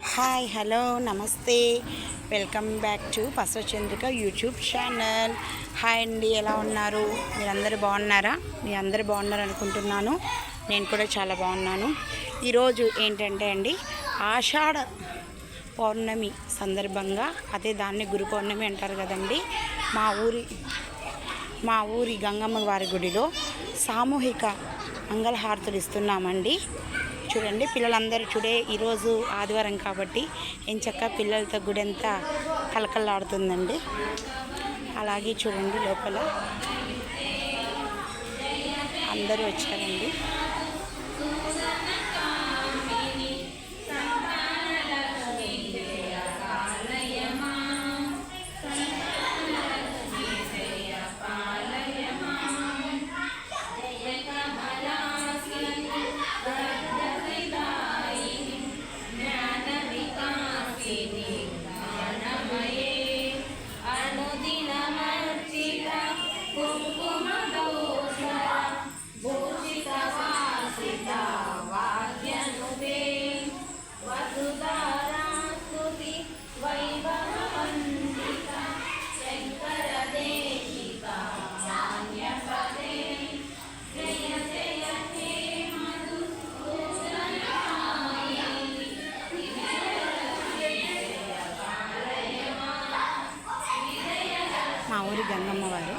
Hi hello నమస్తే welcome back to Basavachandrika YouTube channel. Hi అండి, ఎలా ఉన్నారు? మీరందరూ బాగున్నారా? అందరూ బాగున్నారు అనుకుంటున్నాను. నేను కూడా చాలా బాగున్నాను. ఈరోజు ఏంటంటే అండి, ఆషాఢ పౌర్ణమి సందర్భంగా, అదే దాన్ని గురు పౌర్ణమి అంటారు కదండి, మా ఊరి గంగమ్మ వారి గుడిలో సామూహిక మంగళహారతులు ఇస్తున్నామండి. చూడండి, పిల్లలందరూ ఈరోజు ఆదివారం కాబట్టి ఎంచక్క పిల్లలతో గుడి అంతా కలకల్లాడుతుందండి. అలాగే చూడండి, లోపల అందరూ వచ్చారండి. మా ఊరి గంగమ్మ వారు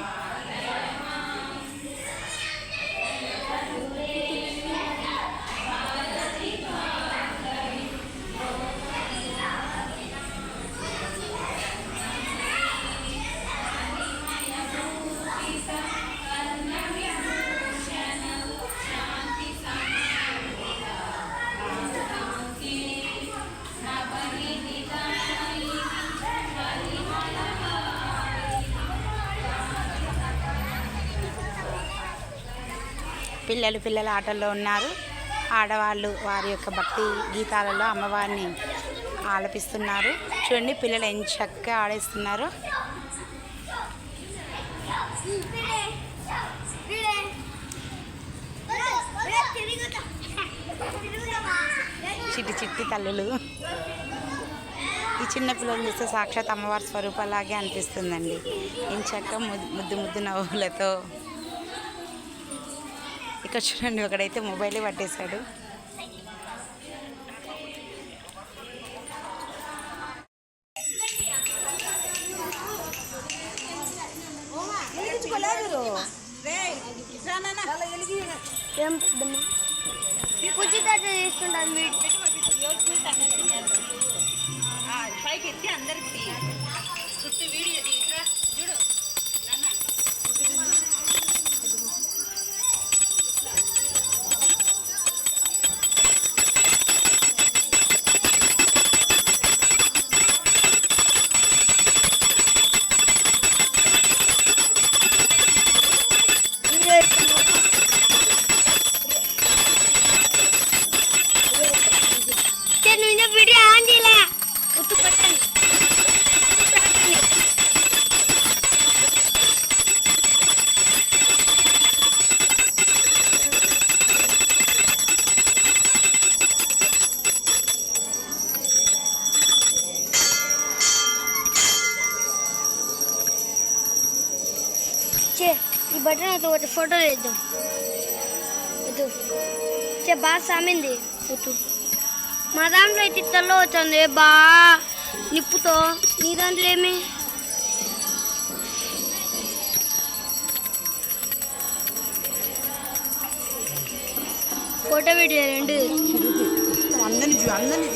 పిల్లల ఆటల్లో ఉన్నారు. ఆడవాళ్ళు వారి యొక్క భక్తి గీతాలలో అమ్మవారిని ఆలపిస్తున్నారు. చూడండి, పిల్లలు ఎంత చక్కగా ఆడేస్తున్నారు. చిట్టి తల్లులు. ఈ చిన్న పిల్లలు చూస్తే సాక్షాత్ అమ్మవారి స్వరూపంలాగే అనిపిస్తుందండి. ఎంచక్క ముద్దు నవ్వులతో. ఇక్కడ చూడండి, ఒకడైతే మొబైలే పట్టేశాడు. పైకి ఎత్తి అందరికి చుట్టూ వీడియో చూడు. ఈ బటన్ అయితే ఫోటో వేద్దాం. బాగా సామింది. మా దాంట్లో అయితే తెల్ల వచ్చింది నిప్పుతో. నీ దాంట్లో ఏమి? ఫోటో వీడియో రెండు అందరిది.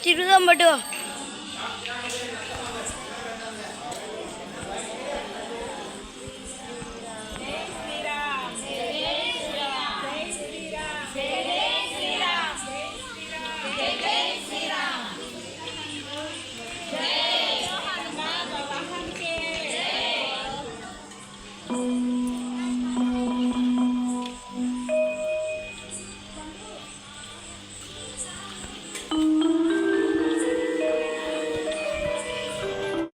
తిరుగుదాం బట్టు.